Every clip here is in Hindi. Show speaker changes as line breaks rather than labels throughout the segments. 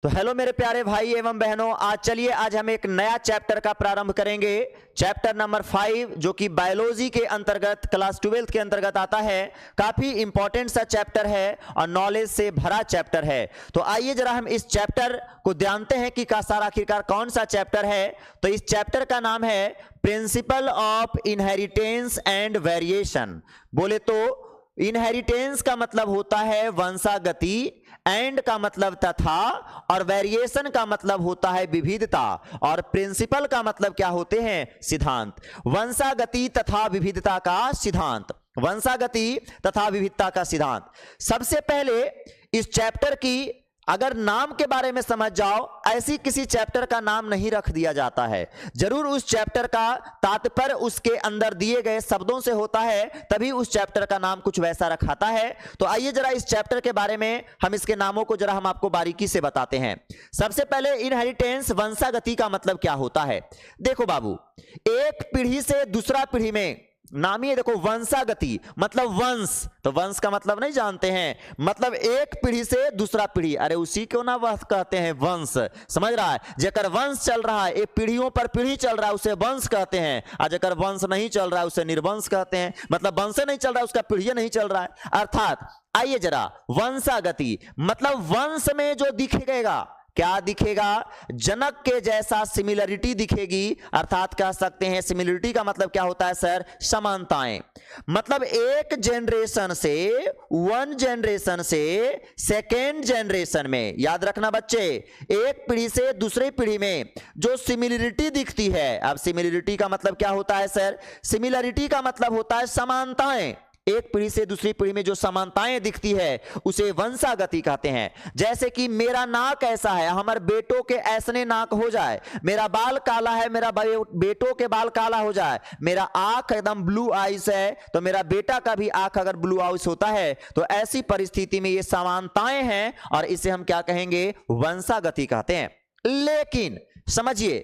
तो हेलो मेरे प्यारे भाई एवं बहनों, आज हम एक नया चैप्टर का प्रारंभ करेंगे। चैप्टर नंबर 5 जो कि बायोलॉजी के अंतर्गत क्लास 12 के अंतर्गत आता है। काफी इंपॉर्टेंट सा चैप्टर है और नॉलेज से भरा चैप्टर है। तो आइए जरा हम इस चैप्टर को जानते हैं कि आखिरकार कौन सा चैप्टर है। तो इस चैप्टर का नाम है principle of inheritance and variation. बोले तो इनहेरिटेंस का मतलब होता है वंशागति, एंड का मतलब तथा, और वेरिएशन का मतलब होता है विविधता, और प्रिंसिपल का मतलब क्या होते हैं? सिद्धांत। वंशागति तथा विविधता का सिद्धांत, वंशागति तथा विविधता का सिद्धांत। सबसे पहले इस चैप्टर की अगर नाम के बारे में समझ जाओ, ऐसी किसी चैप्टर का नाम नहीं रख दिया जाता है। जरूर उस चैप्टर का तात्पर्य उसके अंदर दिए गए शब्दों से होता है, तभी उस चैप्टर का नाम कुछ वैसा रखाता है। तो आइए जरा इस चैप्टर के बारे में हम इसके नामों को जरा हम आपको बारीकी से बताते हैं। सबसे पहले इनहेरिटेंस, वंशागति का मतलब क्या होता है? देखो बाबू, एक पीढ़ी से दूसरा पीढ़ी में, नाम ही देखो वंशागति मतलब वंश, तो वंश का मतलब नहीं जानते हैं, मतलब एक पीढ़ी से दूसरा पीढ़ी, अरे उसी को ना वह कहते हैं वंश। समझ रहा है? जेकर वंश चल रहा है, एक पीढ़ियों पर पीढ़ी चल रहा है, उसे वंश कहते हैं। और जेकर वंश नहीं चल रहा है उसे निर्वंश कहते हैं। मतलब वंश नहीं चल रहा है, उसका पीढ़ी नहीं चल रहा है। अर्थात आइए जरा, वंशागति मतलब वंश में जो दिखेगा, क्या दिखेगा? जनक के जैसा सिमिलरिटी दिखेगी। अर्थात कह सकते हैं सिमिलरिटी का मतलब क्या होता है सर? समानताएं। मतलब एक जनरेशन से, वन जनरेशन से सेकेंड जनरेशन में, याद रखना बच्चे, एक पीढ़ी से दूसरी पीढ़ी में जो सिमिलरिटी दिखती है। अब सिमिलरिटी का मतलब क्या होता है सर? सिमिलरिटी का मतलब होता है समानताएं। एक पीढ़ी से दूसरी पीढ़ी में जो समानताएं दिखती है उसे वंशागति कहते हैं। जैसे कि मेरा नाक ऐसा है, हमारे बेटों के ऐसने नाक हो जाए, मेरा बाल काला है, मेरा बेटों के बाल काला हो जाए, मेरा आंख एकदम ब्लू आइज है तो मेरा बेटा का भी आंख अगर ब्लू आइज होता है, तो ऐसी परिस्थिति में ये समानताएं हैं और इसे हम क्या कहेंगे? वंशागति कहते हैं। लेकिन समझिए,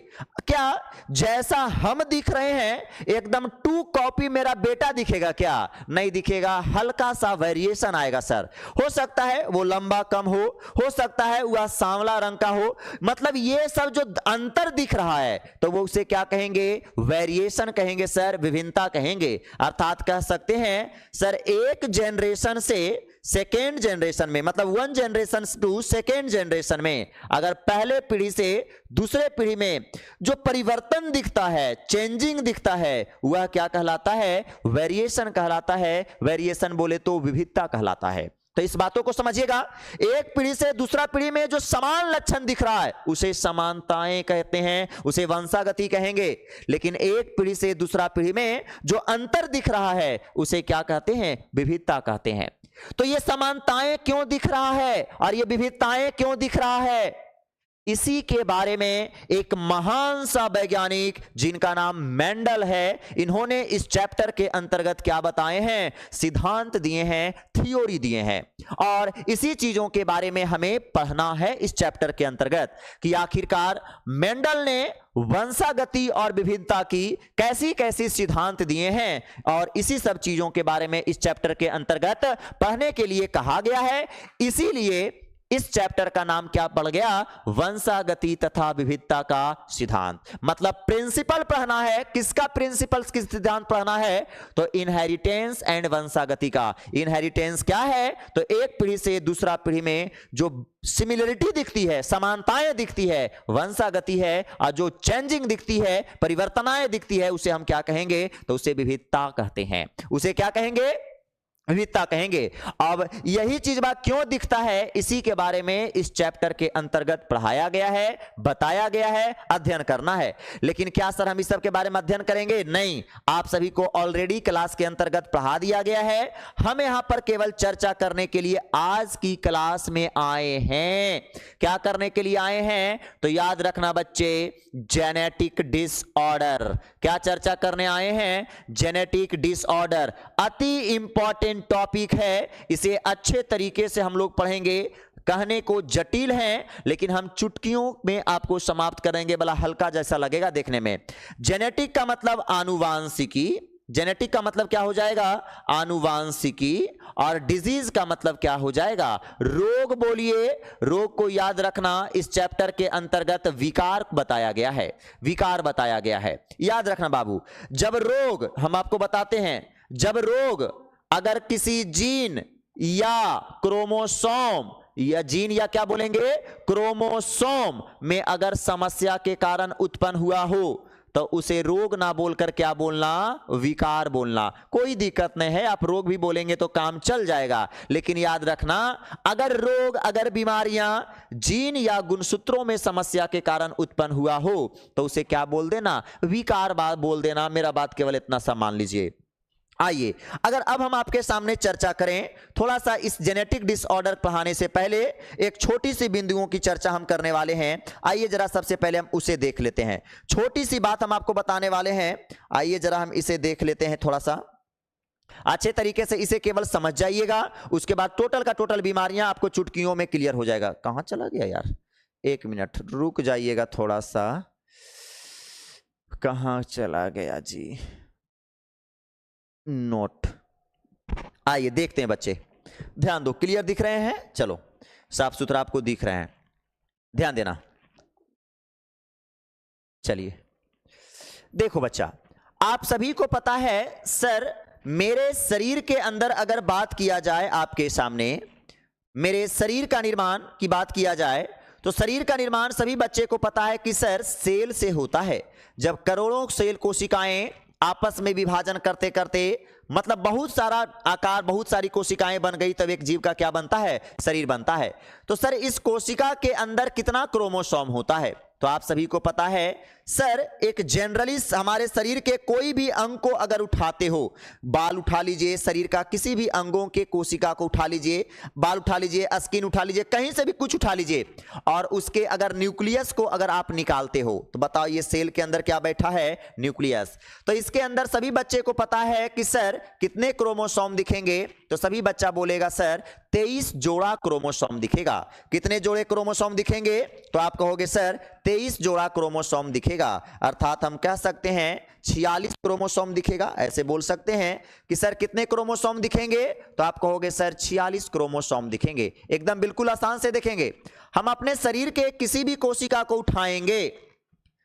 क्या जैसा हम दिख रहे हैं एकदम टू कॉपी मेरा बेटा दिखेगा? क्या नहीं दिखेगा, हल्का सा वेरिएशन आएगा सर। हो सकता है वो लंबा कम हो सकता है वह सांवला रंग का हो। मतलब ये सब जो अंतर दिख रहा है तो वो उसे क्या कहेंगे? वेरिएशन कहेंगे सर, विभिन्नता कहेंगे। अर्थात कह सकते हैं सर, एक जनरेशन से सेकेंड जनरेशन में, मतलब one generation two second generation में, अगर पहले पीढ़ी से दूसरे पीढ़ी में जो परिवर्तन दिखता है, चेंजिंग दिखता है, वह क्या कहलाता है? वेरिएशन कहलाता है। वेरिएशन बोले तो विविधता कहलाता है। तो इस बातों को समझिएगा। एक पीढ़ी से दूसरा पीढ़ी में जो समान लक्षण दिख रहा है उसे समानताएं कहते हैं, उसे वंशागति कहेंगे। लेकिन एक पीढ़ी से दूसरा पीढ़ी में जो अंतर दिख रहा है उसे क्या कहते हैं? विविधता कहते हैं। तो ये समानताएं क्यों दिख रहा है और ये विविधताएं क्यों दिख रहा है, इसी के बारे में एक महान सा वैज्ञानिक जिनका नाम मेंडल है, इन्होंने इस चैप्टर के अंतर्गत क्या बताए हैं? सिद्धांत दिए हैं, थ्योरी दिए हैं। और इसी चीजों के बारे में हमें पढ़ना है इस चैप्टर के अंतर्गत कि आखिरकार मेंडल ने वंशागति और विविधता की कैसी कैसी सिद्धांत दिए हैं, और इसी सब चीजों के बारे में इस चैप्टर के अंतर्गत पढ़ने के लिए कहा गया है। इसीलिए इस चैप्टर का नाम क्या पड़ गया? वंशागति तथा विविधता का सिद्धांत। मतलब प्रिंसिपल पढ़ना है। किसका प्रिंसिपल, किस सिद्धांत पढ़ना है? तो इनहेरिटेंस एंड वंशागति का। इनहेरिटेंस क्या है? तो एक पीढ़ी से दूसरा पीढ़ी में जो सिमिलरिटी दिखती है, समानताएं दिखती है, वंशागति है। और जो चेंजिंग दिखती है, परिवर्तनाएं दिखती है, उसे हम क्या कहेंगे? तो उसे विविधता कहते हैं। उसे क्या कहेंगे? विविधता कहेंगे। अब यही चीज बात क्यों दिखता है, इसी के बारे में इस चैप्टर के अंतर्गत पढ़ाया गया है, बताया गया है, अध्ययन करना है। लेकिन क्या सर हम इस सब के बारे में अध्ययन करेंगे? नहीं, आप सभी को ऑलरेडी क्लास के अंतर्गत पढ़ा दिया गया है। हम यहां पर केवल चर्चा करने के लिए आज की क्लास में आए हैं। क्या करने के लिए आए हैं? तो याद रखना बच्चे, जेनेटिक डिसऑर्डर। क्या चर्चा करने आए हैं? Genetic disorder. अति इंपॉर्टेंट टॉपिक है, इसे अच्छे तरीके से हम लोग पढ़ेंगे। कहने को जटिल है लेकिन हम चुटकियों में आपको समाप्त करेंगे, बड़ा हल्का जैसा लगेगा देखने में। जेनेटिक का मतलब आनुवांशिकी, जेनेटिक का मतलब क्या हो जाएगा, आनुवांशिकी, और डिजीज का मतलब क्या हो जाएगा, रोग। बोलिए, रोग को याद रखना इस चैप्टर के अंतर्गत विकार बताया गया है, विकार बताया गया है, याद रखना बाबू। जब रोग, हम आपको बताते हैं, जब रोग अगर किसी जीन या क्रोमोसोम, या जीन या क्या बोलेंगे, क्रोमोसोम में अगर समस्या के कारण उत्पन्न हुआ हो तो उसे रोग ना बोलकर क्या बोलना, विकार बोलना। कोई दिक्कत नहीं है, आप रोग भी बोलेंगे तो काम चल जाएगा, लेकिन याद रखना अगर रोग, अगर बीमारियां जीन या गुणसूत्रों में समस्या के कारण उत्पन्न हुआ हो तो उसे क्या बोल देना, विकार बात बोल देना। मेरा बात केवल इतना सा मान लीजिए। आइए, अगर अब हम आपके सामने चर्चा करें, थोड़ा सा इस जेनेटिक डिसऑर्डर पढ़ाने से पहले एक छोटी सी बिंदुओं की चर्चा हम करने वाले हैं। आइए जरा सबसे पहले हम उसे देख लेते हैं। छोटी सी बात हम आपको बताने वाले हैं, आइए जरा हम इसे देख लेते हैं थोड़ा सा अच्छे तरीके से। इसे केवल समझ जाइएगा, उसके बाद टोटल का टोटल बीमारियां आपको चुटकियों में क्लियर हो जाएगा। कहां चला गया यार, एक मिनट रुक जाइएगा थोड़ा सा, कहां चला गया जी, नोट। आइए देखते हैं बच्चे, ध्यान दो, क्लियर दिख रहे हैं, चलो साफ सुथरा आपको दिख रहे हैं, ध्यान देना। चलिए देखो बच्चा, आप सभी को पता है सर, मेरे शरीर के अंदर अगर बात किया जाए, आपके सामने मेरे शरीर का निर्माण की बात किया जाए तो शरीर का निर्माण सभी बच्चे को पता है कि सर सेल से होता है। जब करोड़ों सेल कोशिकाएं आपस में विभाजन करते करते, मतलब बहुत सारा आकार, बहुत सारी कोशिकाएं बन गई, तब एक जीव का क्या बनता है, शरीर बनता है। तो सर इस कोशिका के अंदर कितना क्रोमोसोम होता है, तो आप सभी को पता है सर, एक जनरली हमारे शरीर के कोई भी अंग को अगर उठाते हो, बाल उठा लीजिए, शरीर का किसी भी अंगों के कोशिका को उठा लीजिए, बाल उठा लीजिए, स्किन उठा लीजिए, कहीं से भी कुछ उठा लीजिए, और उसके अगर न्यूक्लियस को अगर आप निकालते हो तो बताओ ये सेल के अंदर क्या बैठा है, न्यूक्लियस। तो इसके अंदर सभी बच्चे को पता है कि सर कितने क्रोमोसोम दिखेंगे, तो सभी बच्चा बोलेगा सर 23 जोड़ा क्रोमोसोम दिखेगा। कितने जोड़े क्रोमोसोम दिखेंगे, तो आप कहोगे सर 23 जोड़ा क्रोमोसोम दिखेगा, अर्थात हम कह सकते हैं 46 क्रोमोसोम दिखेगा। ऐसे बोल सकते हैं कि सर कितने क्रोमोसोम दिखेंगे, तो आप कहोगे सर 46 क्रोमोसोम दिखेंगे। एकदम बिल्कुल आसान से देखेंगे, हम अपने शरीर के किसी भी कोशिका को उठाएंगे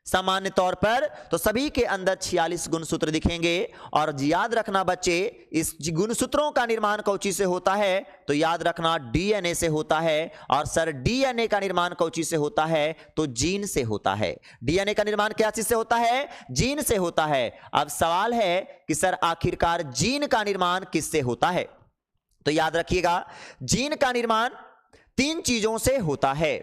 सामान्य तौर पर तो सभी के अंदर 46 गुणसूत्र दिखेंगे। और याद रखना बच्चे, इस गुणसूत्रों का निर्माण कौची से होता है, तो याद रखना डीएनए से होता है। और सर डीएनए का निर्माण कौची से होता है, तो जीन से होता है। डीएनए का निर्माण क्या चीज से होता है, जीन से होता है। अब सवाल है कि सर आखिरकार जीन का निर्माण किससे होता है, तो याद रखिएगा जीन का निर्माण 3 चीजों से होता है।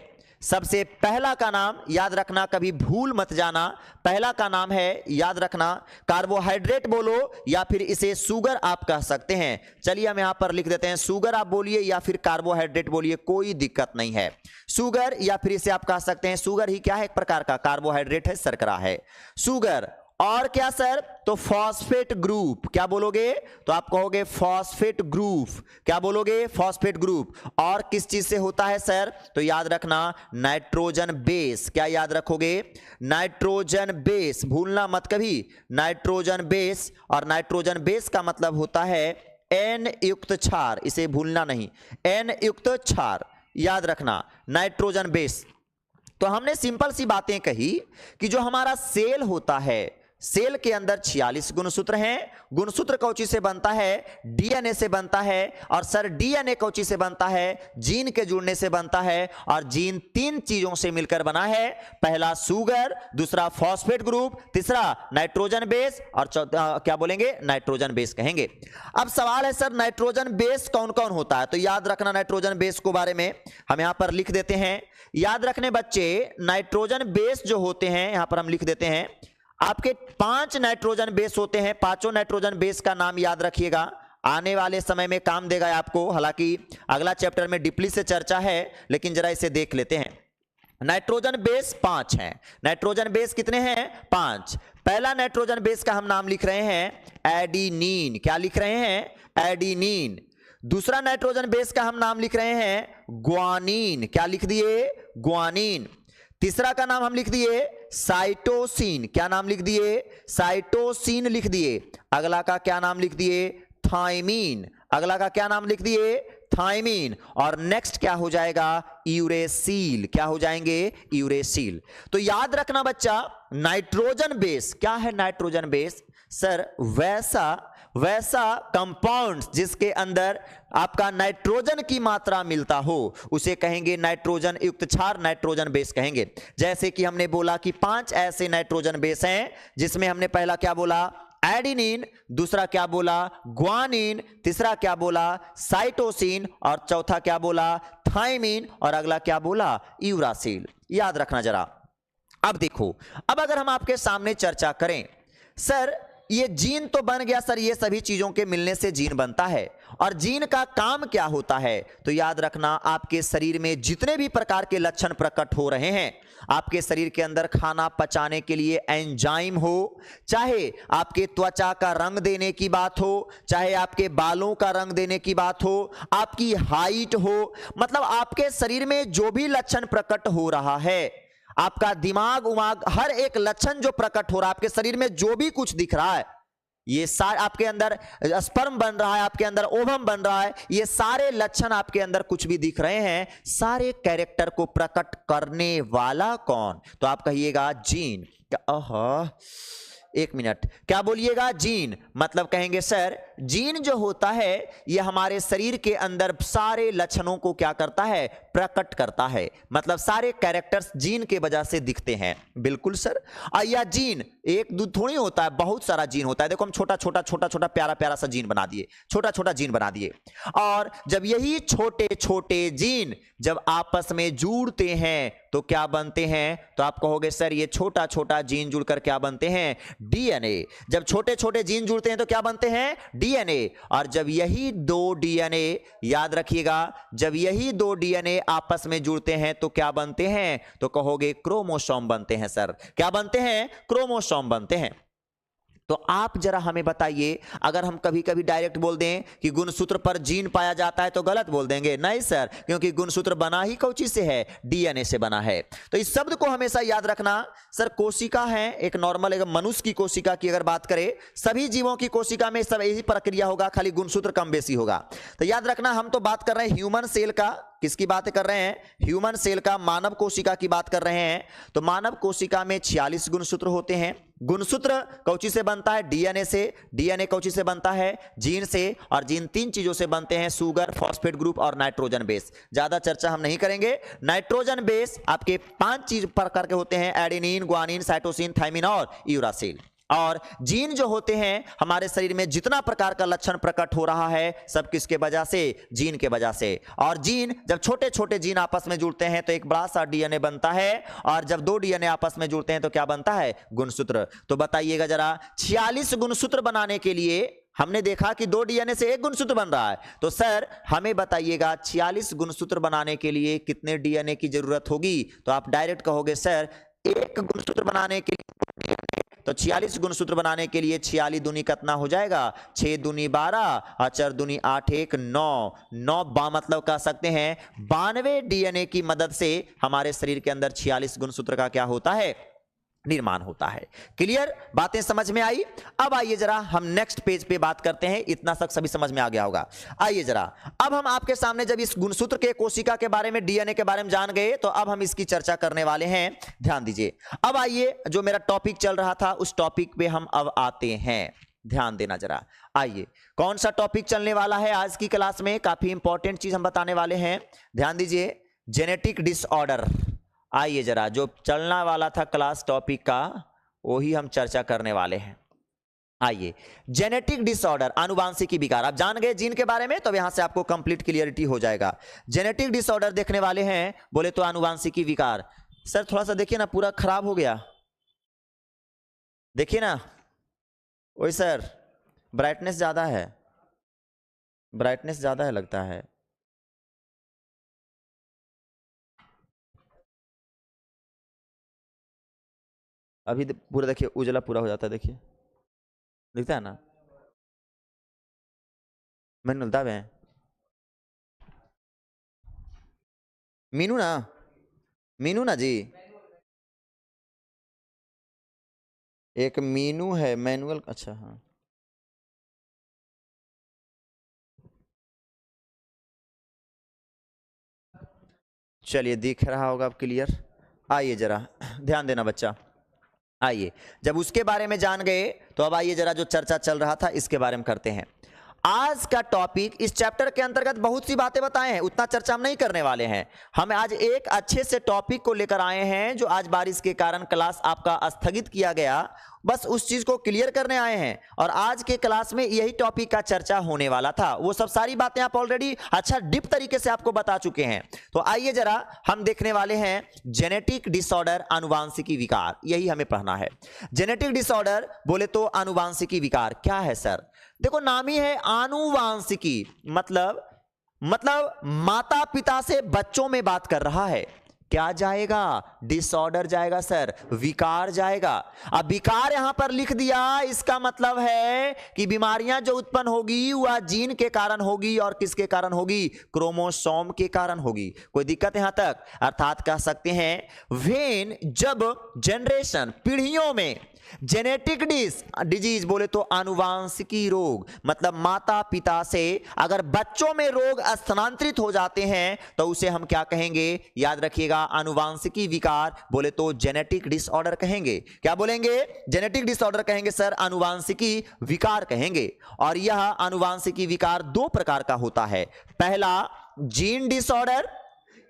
सबसे पहला का नाम याद रखना, कभी भूल मत जाना, पहला का नाम है याद रखना कार्बोहाइड्रेट बोलो या फिर इसे शुगर आप कह सकते हैं। चलिए हम यहां पर लिख देते हैं, शुगर आप बोलिए या फिर कार्बोहाइड्रेट बोलिए, कोई दिक्कत नहीं है। शुगर या फिर इसे आप कह सकते हैं, शुगर ही क्या है, एक प्रकार का कार्बोहाइड्रेट है, शर्करा है शुगर। और क्या सर, तो फॉस्फेट ग्रुप, क्या बोलोगे, तो आप कहोगे फॉस्फेट ग्रुप, क्या बोलोगे, फॉस्फेट ग्रुप। और किस चीज से होता है सर, तो याद रखना नाइट्रोजन बेस, क्या याद रखोगे, नाइट्रोजन बेस, भूलना मत कभी, नाइट्रोजन बेस। और नाइट्रोजन बेस का मतलब होता है एन युक्त क्षार, इसे भूलना नहीं, एन युक्त क्षार, याद रखना नाइट्रोजन बेस। तो हमने सिंपल सी बातें कही कि जो हमारा सेल होता है, सेल के अंदर 46 गुणसूत्र हैं। गुणसूत्र कौची से बनता है, डीएनए से बनता है। और सर डीएनए कौची से बनता है, जीन के जुड़ने से बनता है। और जीन 3 चीजों से मिलकर बना है, पहला शुगर, दूसरा फॉस्फेट ग्रुप, तीसरा नाइट्रोजन बेस, और क्या बोलेंगे, नाइट्रोजन बेस कहेंगे। अब सवाल है सर नाइट्रोजन बेस कौन कौन होता है, तो याद रखना नाइट्रोजन बेस को बारे में हम यहां पर लिख देते हैं। याद रखने बच्चे, नाइट्रोजन बेस जो होते हैं, यहां पर हम लिख देते हैं, आपके 5 नाइट्रोजन बेस होते हैं। पांचों नाइट्रोजन बेस का नाम याद रखिएगा, आने वाले समय में काम देगा आपको। हालांकि अगला चैप्टर में डीपली से चर्चा है, लेकिन जरा इसे देख लेते हैं। नाइट्रोजन बेस 5 हैं। नाइट्रोजन बेस कितने हैं, 5। पहला नाइट्रोजन बेस का हम नाम लिख रहे हैं एडिनिन, क्या लिख रहे हैं, एडिनिन। दूसरा नाइट्रोजन बेस का हम नाम लिख रहे हैं ग्वानिन, क्या लिख दिए, ग्वानिन। तीसरा का नाम हम लिख दिए साइटोसिन, क्या नाम लिख दिए, साइटोसिन लिख दिए। अगला का क्या नाम लिख दिए, थायमीन। अगला का क्या नाम लिख दिए, थायमीन। और नेक्स्ट क्या हो जाएगा, यूरेसिल। क्या हो जाएंगे, यूरेसिल। तो याद रखना बच्चा, नाइट्रोजन बेस क्या है, नाइट्रोजन बेस सर वैसा कंपाउंड जिसके अंदर आपका नाइट्रोजन की मात्रा मिलता हो उसे कहेंगे नाइट्रोजन युक्त क्षार, नाइट्रोजन बेस कहेंगे। जैसे कि हमने बोला कि 5 ऐसे नाइट्रोजन बेस हैं जिसमें हमने पहला क्या बोला, एडिनिन, दूसरा क्या बोला, ग्वानिन, तीसरा क्या बोला, साइटोसिन, और चौथा क्या बोला, थायमीन, और अगला क्या बोला, यूरासिल। याद रखना जरा। अब देखो, अब अगर हम आपके सामने चर्चा करें, सर ये जीन तो बन गया सर, ये सभी चीजों के मिलने से जीन बनता है, और जीन का काम क्या होता है, तो याद रखना आपके शरीर में जितने भी प्रकार के लक्षण प्रकट हो रहे हैं, आपके शरीर के अंदर खाना पचाने के लिए एंजाइम हो, चाहे आपके त्वचा का रंग देने की बात हो, चाहे आपके बालों का रंग देने की बात हो, आपकी हाइट हो, मतलब आपके शरीर में जो भी लक्षण प्रकट हो रहा है, आपका दिमाग उमाग, हर एक लक्षण जो प्रकट हो रहा है आपके शरीर में, जो भी कुछ दिख रहा है, ये सारे आपके अंदर स्पर्म बन रहा है, आपके अंदर ओवम बन रहा है, ये सारे लक्षण आपके अंदर कुछ भी दिख रहे हैं, सारे कैरेक्टर को प्रकट करने वाला कौन, तो आप कहिएगा जीन। एक मिनट, क्या बोलिएगा, जीन। मतलब कहेंगे सर जीन जो होता है ये हमारे शरीर के अंदर सारे लक्षणों को क्या करता है, प्रकट करता है, मतलब सारे कैरेक्टर्स जीन के वजह से दिखते हैं। बिल्कुल सर। या जीन एक दो थोड़ी होता है, बहुत सारा जीन होता है। देखो हम छोटा छोटा प्यारा प्यारा सा जीन बना दिए, छोटा छोटा जीन बना दिए, और जब यही छोटे छोटे जीन जब आपस में जुड़ते हैं तो क्या बनते हैं, तो आप कहोगे सर ये छोटा छोटा जीन जुड़कर क्या बनते हैं, डीएनए। जब छोटे छोटे जीन जुड़ते हैं तो क्या बनते हैं, डीएनए। और जब यही दो डीएनए, याद रखिएगा, जब यही दो डीएनए आपस में जुड़ते हैं तो क्या बनते हैं, तो कहोगे क्रोमोसोम बनते हैं सर। क्या बनते हैं, क्रोमोसोम बनते हैं। तो आप जरा हमें बताइए, अगर हम कभी कभी डायरेक्ट बोल दें कि गुणसूत्र पर जीन पाया जाता है तो गलत बोल देंगे, नहीं सर, क्योंकि गुणसूत्र बना ही कौन चीज से है, डीएनए से बना है। तो इस शब्द को हमेशा याद रखना। सर कोशिका है एक नॉर्मल, एक मनुष्य की कोशिका की अगर बात करें, सभी जीवों की कोशिका में सब यही प्रक्रिया होगा, खाली गुणसूत्र कम बेसी होगा। तो याद रखना हम तो बात कर रहे हैं ह्यूमन सेल का, किसकी बात कर रहे हैं, ह्यूमन सेल का, मानव कोशिका की बात कर रहे हैं। तो मानव कोशिका में 46 गुणसूत्र होते हैं। गुणसूत्र कौची से बनता है, डीएनए से। डीएनए कौची से बनता है, जीन से। और जीन 3 चीजों से बनते हैं, शुगर, फॉस्फेट ग्रुप और नाइट्रोजन बेस। ज्यादा चर्चा हम नहीं करेंगे। नाइट्रोजन बेस आपके 5 चीज प्रकार के होते हैं, एडेनिन, ग्वानिन, साइटोसिन, थायमीन और यूरासिल। और जीन जो होते हैं हमारे शरीर में जितना प्रकार का लक्षण प्रकट हो रहा है, सब किसके वजह से, जीन के वजह से। और जीन जब छोटे छोटे जीन आपस में जुड़ते हैं तो एक बड़ा सा डीएनए बनता है, और जब 2 डीएनए आपस में जुड़ते हैं तो क्या बनता है, गुणसूत्र। तो बताइएगा जरा, 46 गुणसूत्र बनाने के लिए हमने देखा कि 2 डीएनए से 1 गुणसूत्र बन रहा है, तो सर हमें बताइएगा 46 गुणसूत्र बनाने के लिए कितने डीएनए की जरूरत होगी। तो आप डायरेक्ट कहोगे सर 1 गुणसूत्र बनाने के लिए, तो 46 गुणसूत्र बनाने के लिए 46 दूनी कितना हो जाएगा, 6 दूनी 12 और 4 दूनी 8, 1 9 9 मतलब कह सकते हैं 92 डीएनए की मदद से हमारे शरीर के अंदर 46 गुणसूत्र का क्या होता है, निर्माण होता है। क्लियर, बातें समझ में आई। अब आइए जरा हम नेक्स्ट पेज पे बात करते हैं। इतना तक सभी समझ में आ गया होगा। आइए जरा, अब हम आपके सामने जब इस गुणसूत्र के, कोशिका के बारे में, डीएनए के बारे में जान गए, तो अब हम इसकी चर्चा करने वाले हैं। ध्यान दीजिए। अब आइए, जो मेरा टॉपिक चल रहा था उस टॉपिक पे हम अब आते हैं। ध्यान देना जरा। आइए, कौन सा टॉपिक चलने वाला है आज की क्लास में, काफी इंपॉर्टेंट चीज हम बताने वाले हैं। ध्यान दीजिए, जेनेटिक डिसऑर्डर। आइए जरा, जो चलना वाला था क्लास टॉपिक का वही हम चर्चा करने वाले हैं। आइए, जेनेटिक डिसऑर्डर, आनुवांशिकी विकार। आप जान गए जीन के बारे में, तो यहां से आपको कंप्लीट क्लियरिटी हो जाएगा। जेनेटिक डिसऑर्डर देखने वाले हैं, बोले तो आनुवांशिकी विकार। सर थोड़ा सा देखिए ना, पूरा खराब हो गया, देखिए ना। ओए सर, ब्राइटनेस ज्यादा है, ब्राइटनेस ज्यादा है लगता है। अभी पूरा देखिए, उजला पूरा हो जाता है, देखिए दिखता है ना। मैंने दावे मीनू ना, मीनू ना जी, एक मीनू है, मैनुअल, अच्छा हाँ, चलिए दिख रहा होगा अब क्लियर। आइए जरा ध्यान देना बच्चा, आइए जब उसके बारे में जान गए तो अब आइए जरा जो चर्चा चल रहा था इसके बारे में करते हैं। आज का टॉपिक, इस चैप्टर के अंतर्गत बहुत सी बातें बताए हैं, उतना चर्चा हम नहीं करने वाले हैं। हम आज एक अच्छे से टॉपिक को लेकर आए हैं जो आज बारिश के कारण क्लास आपका स्थगित किया गया, बस उस चीज को क्लियर करने आए हैं। और आज के क्लास में यही टॉपिक का चर्चा होने वाला था, वो सब सारी बातें आप ऑलरेडी अच्छा डीप तरीके से आपको बता चुके हैं। तो आइए जरा हम देखने वाले हैं जेनेटिक डिसऑर्डर, आनुवांशिकी विकार, यही हमें पढ़ना है। जेनेटिक डिसऑर्डर बोले तो आनुवांशिकी विकार क्या है सर? देखो नाम ही है आनुवांशिकी, मतलब माता पिता से बच्चों में बात कर रहा है। क्या जाएगा? डिसऑर्डर जाएगा सर, विकार जाएगा। अब विकार यहां पर लिख दिया, इसका मतलब है कि बीमारियां जो उत्पन्न होगी वह जीन के कारण होगी। और किसके कारण होगी? क्रोमोसोम के कारण होगी। कोई दिक्कत यहां तक? अर्थात कह सकते हैं वेन, जब जनरेशन, पीढ़ियों में जेनेटिक डिजीज बोले तो आनुवांशिकी रोग, मतलब माता पिता से अगर बच्चों में रोग स्थानांतरित हो जाते हैं तो उसे हम क्या कहेंगे? याद रखिएगा, आनुवांशिकी विकार बोले तो जेनेटिक डिसऑर्डर कहेंगे। क्या बोलेंगे? जेनेटिक डिसऑर्डर कहेंगे सर, आनुवांशिकी विकार कहेंगे। और यह आनुवांशिकी विकार दो प्रकार का होता है। पहला जीन डिसऑर्डर,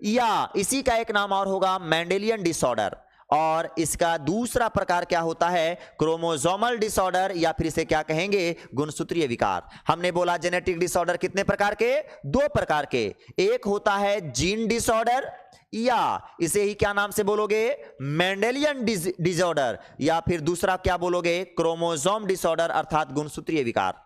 या इसी का एक नाम और होगा मेंडेलियन डिसऑर्डर। और इसका दूसरा प्रकार क्या होता है? क्रोमोसोमल डिसऑर्डर, या फिर इसे क्या कहेंगे? गुणसूत्रीय विकार। हमने बोला जेनेटिक डिसऑर्डर कितने प्रकार के? दो प्रकार के। एक होता है जीन डिसऑर्डर, या इसे ही क्या नाम से बोलोगे? मेंडेलियन डिसऑर्डर, या फिर दूसरा क्या बोलोगे? क्रोमोसोम डिसऑर्डर अर्थात गुणसूत्रीय विकार।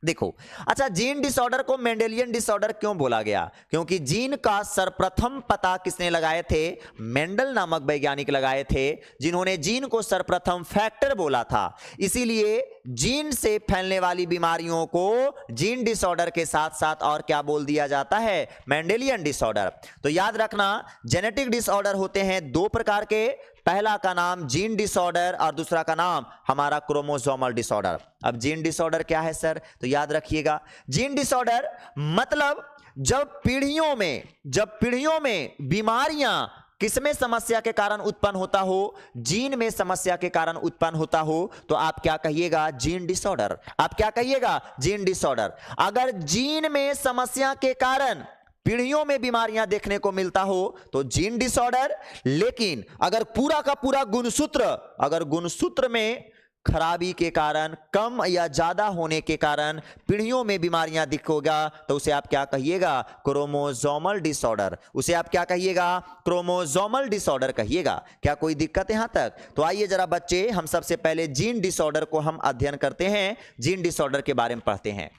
देखो अच्छा, जीन डिसऑर्डर को मेंडेलियन डिसऑर्डर क्यों बोला गया? क्योंकि जीन का सर्वप्रथम पता किसने लगाए थे? मेंडल नामक वैज्ञानिक लगाए थे, जिन्होंने जीन को सर्वप्रथम फैक्टर बोला था। इसीलिए जीन से फैलने वाली बीमारियों को जीन डिसऑर्डर के साथ साथ और क्या बोल दिया जाता है? Mendelian disorder. तो याद रखना, जेनेटिक डिसऑर्डर होते हैं दो प्रकार के। पहला का नाम जीन डिसऑर्डर और दूसरा का नाम हमारा क्रोमोसोमल डिसऑर्डर। अब जीन डिसऑर्डर क्या है सर? तो याद रखिएगा, जीन डिसऑर्डर मतलब जब पीढ़ियों में बीमारियां किसमें समस्या के कारण उत्पन्न होता हो? जीन में समस्या के कारण उत्पन्न होता हो तो आप क्या कहिएगा? Gene disorder. आप क्या कहिएगा? Gene disorder. अगर जीन में समस्या के कारण पीढ़ियों में बीमारियां देखने को मिलता हो तो जीन डिसऑर्डर। लेकिन अगर पूरा का पूरा गुणसूत्र में खराबी के कारण, कम या ज्यादा होने के कारण पीढ़ियों में बीमारियां दिखेगा तो उसे आप क्या कहिएगा? Chromosomal disorder. उसे आप क्या कहिएगा? क्रोमोसोमल डिसऑर्डर कहिएगा। क्या कोई दिक्कत यहां तक? तो आइए जरा बच्चे, हम सबसे पहले जीन डिसऑर्डर को हम अध्ययन करते हैं, जीन डिसऑर्डर के बारे में पढ़ते हैं।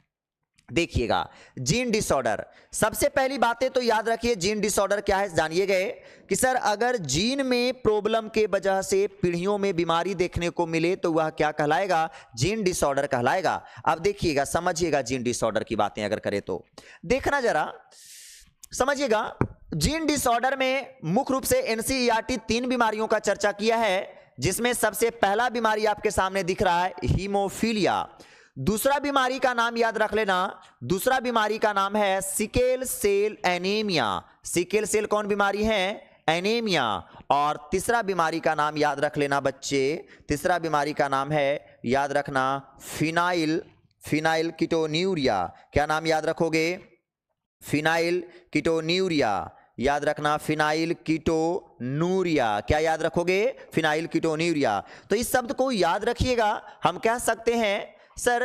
देखिएगा, जीन डिसऑर्डर, सबसे पहली बातें तो याद रखिए, जीन डिसऑर्डर क्या है जानिए गए कि सर अगर जीन में प्रॉब्लम के वजह से पीढ़ियों में बीमारी देखने को मिले तो वह क्या कहलाएगा? जीन डिसऑर्डर कहलाएगा। अब देखिएगा, समझिएगा, जीन डिसऑर्डर की बातें अगर करें तो देखना जरा, समझिएगा। जीन डिसऑर्डर में मुख्य रूप से एनसीईआरटी 3 बीमारियों का चर्चा किया है, जिसमें सबसे पहला बीमारी आपके सामने दिख रहा है हीमोफीलिया। दूसरा बीमारी का नाम याद रख लेना, दूसरा बीमारी का नाम है sickle cell anaemia. Sickle cell कौन बीमारी है? एनीमिया। और तीसरा बीमारी का नाम याद रख लेना बच्चे, तीसरा बीमारी का नाम है, याद रखना, फिनाइल कीटोन्यूरिया। क्या नाम याद रखोगे? Phenyl ketonuria. याद रखना, फिनाइल कीटोन्यूरिया। क्या याद रखोगे? Phenyl ketonuria. तो इस शब्द को याद रखिएगा। हम कह सकते हैं सर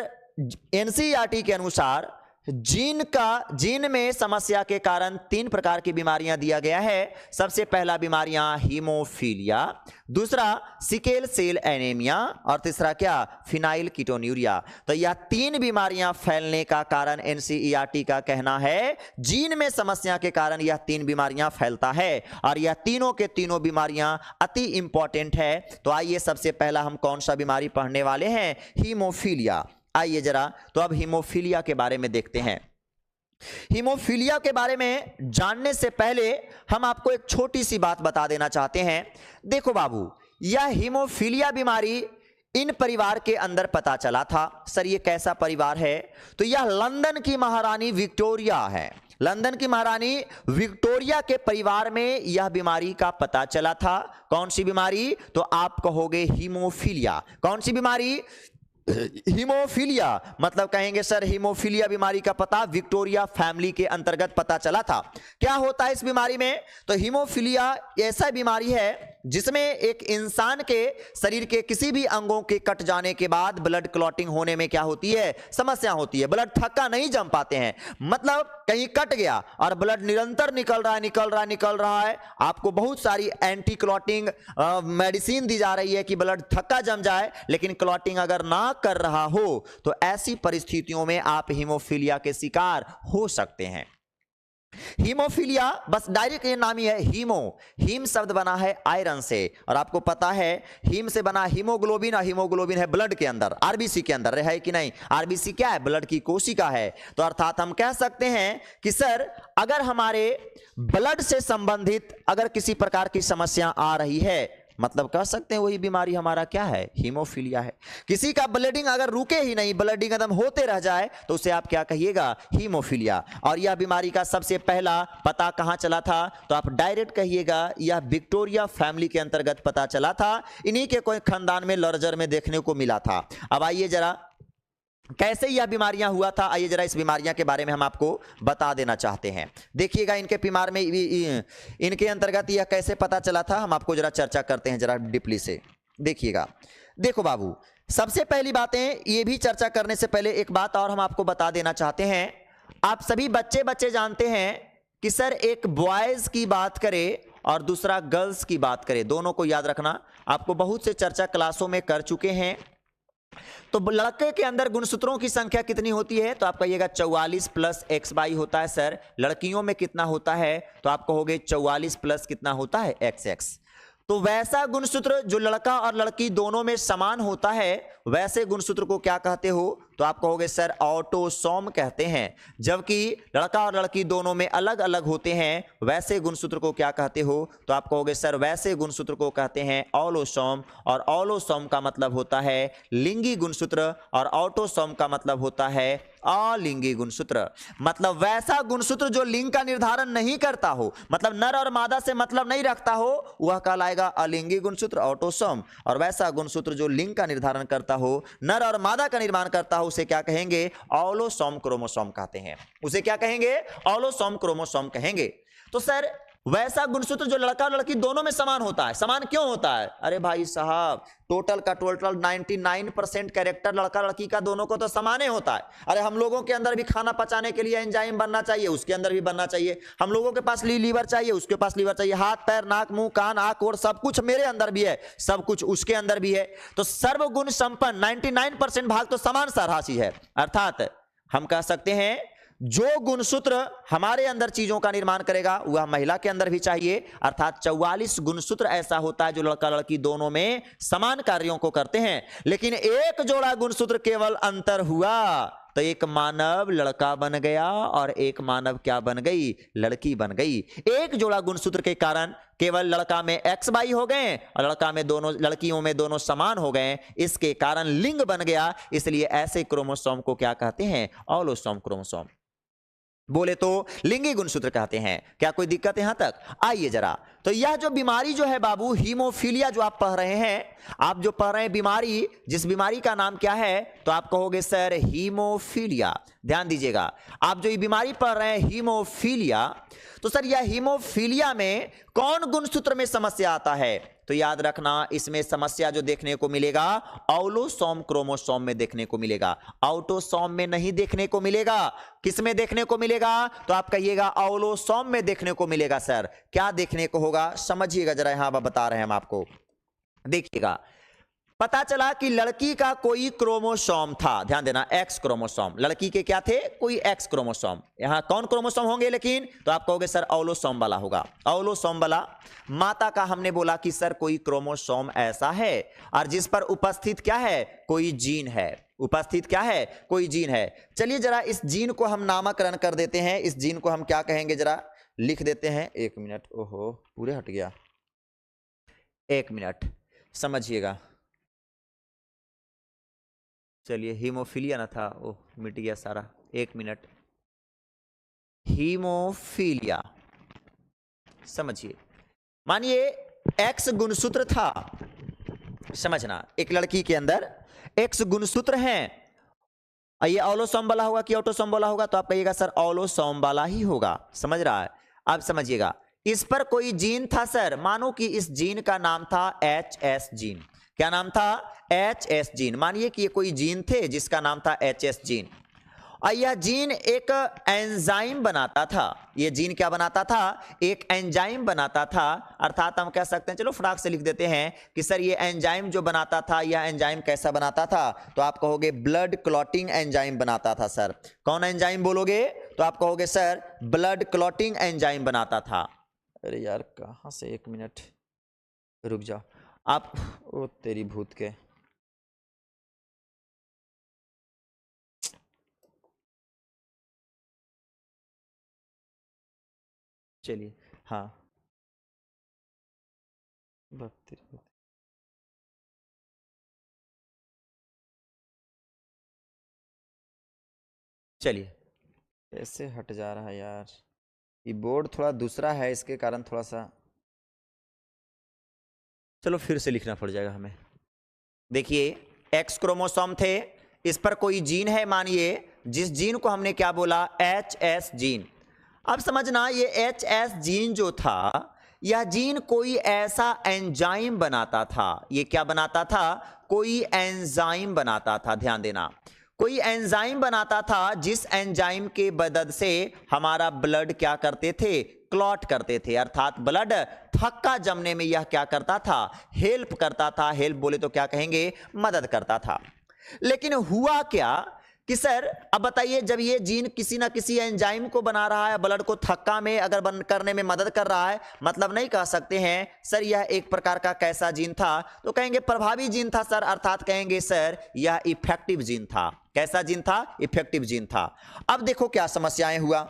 एनसीईआरटी के अनुसार जीन में समस्या के कारण 3 प्रकार की बीमारियां दिया गया है। सबसे पहला बीमारियां हीमोफीलिया, दूसरा सिकल सेल एनीमिया और तीसरा क्या? Phenyl ketonuria. तो यह 3 बीमारियां फैलने का कारण एनसीईआरटी का कहना है, जीन में समस्या के कारण यह 3 बीमारियां फैलता है। और यह तीनों के तीनों बीमारियां अति इंपॉर्टेंट है। तो आइए सबसे पहला हम कौन सा बीमारी पढ़ने वाले हैं? हीमोफीलिया। आइए जरा, तो अब हीमोफीलिया के बारे में देखते हैं। हीमोफीलिया के बारे में जानने से पहले हम आपको एक छोटी सी बात बता देना चाहते हैं। देखो बाबू, यह हीमोफीलिया बीमारी इन परिवार के अंदर पता चला था। सर ये कैसा परिवार है? तो यह लंदन की महारानी विक्टोरिया है। लंदन की महारानी विक्टोरिया के परिवार में यह बीमारी का पता चला था। कौन सी बीमारी? तो आप कहोगे हीमोफीलिया। कौन सी बीमारी? हीमोफीलिया। मतलब कहेंगे सर हीमोफीलिया बीमारी का पता विक्टोरिया फैमिली के अंतर्गत पता चला था। क्या होता है इस बीमारी में? तो हीमोफीलिया ऐसा बीमारी है जिसमें एक इंसान के शरीर के किसी भी अंगों के कट जाने के बाद ब्लड क्लॉटिंग होने में क्या होती है? समस्या होती है। ब्लड थक्का नहीं जम पाते हैं। मतलब कहीं कट गया और ब्लड निरंतर निकल रहा है। आपको बहुत सारी एंटी क्लॉटिंग मेडिसिन दी जा रही है कि ब्लड थक्का जम जाए, लेकिन क्लॉटिंग अगर ना कर रहा हो तो ऐसी परिस्थितियों में आप हीमोफीलिया के शिकार हो सकते हैं। हीमोफीलिया बस डायरेक्ट ये नाम ही है हीमो। हीम शब्द बना है आयरन से, और आपको पता है हीम से बना हीमोग्लोबिन, और हीमोग्लोबिन है ब्लड के अंदर, आरबीसी के अंदर है कि नहीं? आरबीसी क्या है? ब्लड की कोशिका है। तो अर्थात हम कह सकते हैं कि सर अगर हमारे ब्लड से संबंधित अगर किसी प्रकार की समस्या आ रही है, मतलब कह सकते हैं वही बीमारी हमारा क्या है? हीमोफीलिया है। किसी का ब्लीडिंग अगर रुके ही नहीं, ब्लीडिंग एकदम होते रह जाए, तो उसे आप क्या कहिएगा? हीमोफीलिया। और यह बीमारी का सबसे पहला पता कहां चला था? तो आप डायरेक्ट कहिएगा यह विक्टोरिया फैमिली के अंतर्गत पता चला था। इन्हीं के कोई खानदान में लर्जर में देखने को मिला था। अब आइए जरा कैसे यह बीमारियां हुआ था, आइए जरा इस बीमारियां के बारे में हम आपको बता देना चाहते हैं। देखिएगा इनके बीमार में इनके अंतर्गत यह कैसे पता चला था, हम आपको जरा चर्चा करते हैं जरा डीपली से। देखिएगा, देखो बाबू, सबसे पहली बातें ये भी चर्चा करने से पहले एक बात और हम आपको बता देना चाहते हैं। आप सभी बच्चे जानते हैं कि सर एक बॉयज की बात करें और दूसरा गर्ल्स की बात करें, दोनों को याद रखना। आपको बहुत से चर्चा क्लासों में कर चुके हैं। तो लड़के के अंदर गुणसूत्रों की संख्या कितनी होती है? तो आप कहिएगा 44 प्लस एक्स वाई होता है। सर लड़कियों में कितना होता है? तो आप कहोगे 44 प्लस कितना होता है? X x. तो वैसा गुणसूत्र जो लड़का और लड़की दोनों में समान होता है, वैसे गुणसूत्र को क्या कहते हो? तो आप कहोगे सर ऑटोसोम कहते हैं। जबकि लड़का और लड़की दोनों में अलग अलग होते हैं, वैसे गुणसूत्र को क्या कहते हो? तो आप कहोगे सर वैसे गुणसूत्र को कहते हैं ऑलोसोम। और ऑलोसोम का मतलब होता है लिंगी गुणसूत्र, और ऑटोसोम का मतलब होता है अलिंगी गुणसूत्र। मतलब वैसा गुणसूत्र जो लिंग का निर्धारण नहीं करता हो, मतलब नर और मादा से मतलब नहीं रखता हो, वह कहलाएगा अलिंगी गुणसूत्र ऑटोसोम। और वैसा गुणसूत्र जो लिंग का निर्धारण करता हो, नर और मादा का निर्माण करता हो, उसे क्या कहेंगे? ऑलोसोम क्रोमोसोम कहते हैं। उसे क्या कहेंगे? ऑलोसोम क्रोमोसोम कहेंगे। तो सर वैसा गुणसूत्र जो लड़का और लड़की दोनों में समान होता है, समान क्यों होता है? अरे भाई साहब, टोटल 99% कैरेक्टर लड़का लड़की का दोनों को तो समान ही होता है। अरे हम लोगों के अंदर भी खाना पचाने के लिए एंजाइम बनना चाहिए, उसके अंदर भी बनना चाहिए। हम लोगों के पास लीवर चाहिए, उसके पास लीवर चाहिए। हाथ पैर नाक मुंह कान आंख और सब कुछ मेरे अंदर भी है, सब कुछ उसके अंदर भी है। तो सर्वगुण संपन्न 99% भाग तो समान सारांशी है। अर्थात हम कह सकते हैं जो गुणसूत्र हमारे अंदर चीजों का निर्माण करेगा वह महिला के अंदर भी चाहिए। अर्थात 44 गुणसूत्र ऐसा होता है जो लड़का लड़की दोनों में समान कार्यों को करते हैं। लेकिन एक जोड़ा गुणसूत्र केवल अंतर हुआ तो एक मानव लड़का बन गया और एक मानव क्या बन गई? लड़की बन गई। एक जोड़ा गुणसूत्र के कारण केवल लड़का में एक्स वाई हो गए और लड़का में दोनों, लड़कियों में दोनों समान हो गए। इसके कारण लिंग बन गया। इसलिए ऐसे क्रोमोसोम को क्या कहते हैं? ऑलोसोम क्रोमोसोम। बोले तो लिंगी गुणसूत्र कहते हैं। क्या कोई दिक्कत यहां तक? आइए जरा, तो यह जो बीमारी जो है बाबू हीमोफीलिया जो आप पढ़ रहे हैं, आप जो पढ़ रहे हैं बीमारी, जिस बीमारी का नाम क्या है? तो आप कहोगे सर हीमोफीलिया। ध्यान दीजिएगा, आप जो ये बीमारी पढ़ रहे हैं हीमोफीलिया, तो सर यह हीमोफीलिया में कौन गुणसूत्र में समस्या आता है? तो याद रखना, इसमें समस्या जो देखने को मिलेगा ऑलोसोम क्रोमोसोम में देखने को मिलेगा, ऑटोसोम में नहीं देखने को मिलेगा। किस में देखने को मिलेगा? तो आप कहिएगा ऑलोसोम में देखने को मिलेगा। सर क्या देखने को होगा? समझिएगा जरा, यहां बता रहे हैं हम आपको। देखिएगा, पता चला कि लड़की का कोई क्रोमोसोम था, ध्यान देना, एक्स क्रोमोसोम। लड़की के क्या थे? कोई एक्स क्रोमोसोम। यहां कौन क्रोमोसोम होंगे लेकिन? तो आप कहोगे सर ऑलोसोम वाला होगा, ऑलोसोम वाला। माता का हमने बोला कि सर कोई क्रोमोसोम ऐसा है और जिस पर उपस्थित क्या है? कोई जीन है। उपस्थित क्या है? कोई जीन है। चलिए जरा इस जीन को हम नामकरण कर देते हैं। इस जीन को हम क्या कहेंगे? जरा लिख देते हैं। एक मिनट, ओहो पूरे हट गया, एक मिनट समझिएगा। चलिए हीमोफीलिया ना था, ओह मिट गया सारा, 1 मिनट। हीमोफीलिया समझिए, मानिए एक्स गुणसूत्र था, समझना एक लड़की के अंदर एक्स गुणसूत्र हैं, ये ऑलोसोम वाला होगा कि ऑटोसोम वाला होगा, तो आप कहिएगा सर ऑलोसोम वाला ही होगा, समझ रहा है। आप समझिएगा इस पर कोई जीन था सर, मानो कि इस जीन का नाम था HS जीन। क्या नाम था? HS gene. मानिए कि ये कोई जीन थे जिसका नाम था HS जीन, और यह जीन एक एंजाइम बनाता था। ये जीन क्या बनाता था? एक एंजाइम बनाता था, अर्थात हम कह सकते हैं, चलो फटाक से लिख देते हैं कि सर ये एंजाइम जो बनाता था, यह एंजाइम कैसा बनाता था? तो आप कहोगे ब्लड क्लॉटिंग एंजाइम बनाता था सर। कौन एंजाइम बोलोगे? तो आप कहोगे सर ब्लड क्लॉटिंग एंजाइम बनाता था। अरे यार कहाँ से, 1 मिनट रुक जाओ आप, ओ तेरी भूत के। चलिए हाँ, चलिए कैसे हट जा रहा है यार, ये बोर्ड थोड़ा दूसरा है, इसके कारण थोड़ा सा, चलो फिर से लिखना पड़ जाएगा हमें। देखिए एक्स क्रोमोसोम थे, इस पर कोई जीन है, मानिए जिस जीन को हमने क्या बोला? HS gene. अब समझना ये HS जीन जो था, यह जीन कोई ऐसा एंजाइम बनाता था। ये क्या बनाता था? कोई एंजाइम बनाता था, ध्यान देना, कोई एंजाइम बनाता था, जिस एंजाइम के मदद से हमारा ब्लड क्या करते थे? क्लॉट करते थे, अर्थात ब्लड थक्का जमने में यह क्या करता था? हेल्प करता था। हेल्प बोले तो क्या कहेंगे? मदद करता था। लेकिन हुआ क्या कि सर अब बताइए, जब ये जीन किसी ना किसी एंजाइम को बना रहा है, ब्लड को थक्का में अगर बंद करने में मदद कर रहा है, मतलब नहीं कह सकते हैं सर यह एक प्रकार का कैसा जीन था? तो कहेंगे प्रभावी जीन था सर, अर्थात कहेंगे सर यह इफेक्टिव जीन था। कैसा जीन था? इफेक्टिव जीन था। अब देखो क्या समस्याएं हुआ।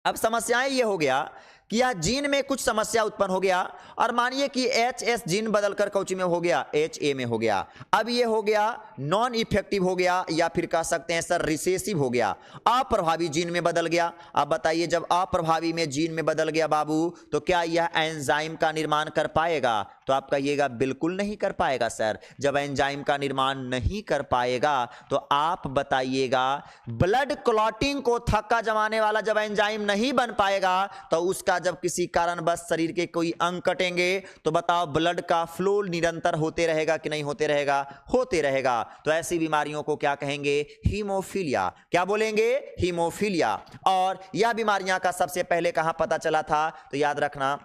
अब समस्याएं ये हो गया कि यह जीन में कुछ समस्या उत्पन्न हो गया, और मानिए कि HS जीन बदलकर कौची में हो गया? HA में हो गया। अब ये हो गया नॉन इफेक्टिव हो गया, या फिर कह सकते हैं सर रिसेसिव हो गया, अप्रभावी जीन में बदल गया। अब बताइए जब अप्रभावी में जीन में बदल गया बाबू, तो क्या यह एंजाइम का निर्माण कर पाएगा? तो आप कहिएगा बिल्कुल नहीं कर पाएगा सर। जब एंजाइम का निर्माण नहीं कर पाएगा तो आप बताइएगा ब्लड क्लॉटिंग को थक्का जमाने वाला जब एंजाइम नहीं बन पाएगा, तो उसका जब किसी कारणवश शरीर के कोई अंग कटेंगे, तो बताओ ब्लड का फ्लो निरंतर होते रहेगा कि नहीं होते रहेगा? होते रहेगा। तो ऐसी बीमारियों को क्या कहेंगे? हीमोफीलिया। क्या बोलेंगे? हीमोफीलिया। और यह बीमारियां का सबसे पहले कहां पता चला था? तो याद रखना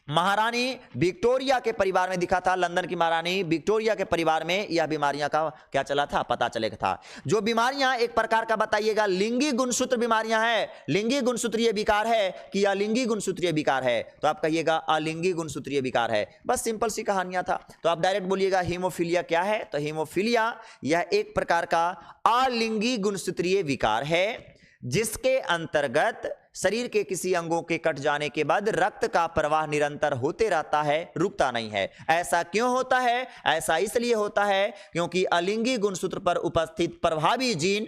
महारानी विक्टोरिया के परिवार में दिखा था। लंदन की महारानी विक्टोरिया के परिवार में यह बीमारियां का क्या चला था? पता चलेगा था। जो बीमारियां एक प्रकार का बताइएगा लिंगी गुणसूत्र बीमारियां हैं, लिंगी गुणसूत्रीय विकार है कि अलिंगी गुणसूत्रीय विकार है? तो आप कहिएगा अलिंगी गुणसूत्रीय विकार है। बस सिंपल सी कहानियां था। तो आप डायरेक्ट बोलिएगा हीमोफीलिया क्या है? तो हीमोफीलिया यह एक प्रकार का अलिंगी गुणसूत्रीय विकार है, जिसके अंतर्गत शरीर के किसी अंगों के कट जाने के बाद रक्त का प्रवाह निरंतर होते रहता है, रुकता नहीं है। ऐसा क्यों होता है? ऐसा इसलिए होता है क्योंकि अलिंगी गुणसूत्र पर उपस्थित प्रभावी जीन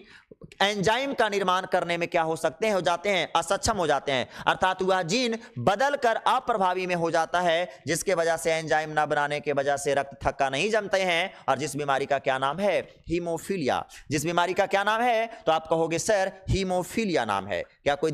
एंजाइम का निर्माण करने में क्या हो सकते हैं? हो जाते हैं असक्षम हो जाते हैं, अर्थात वह जीन बदलकर अप्रभावी में हो जाता है, जिसके वजह से एंजाइम ना बनाने के वजह से रक्त थक्का नहीं जमते हैं, और जिस बीमारी का क्या नाम है? हीमोफीलिया। जिस बीमारी का क्या नाम है? तो आप कहोगे सर हीमोफीलिया नाम है। क्या कोई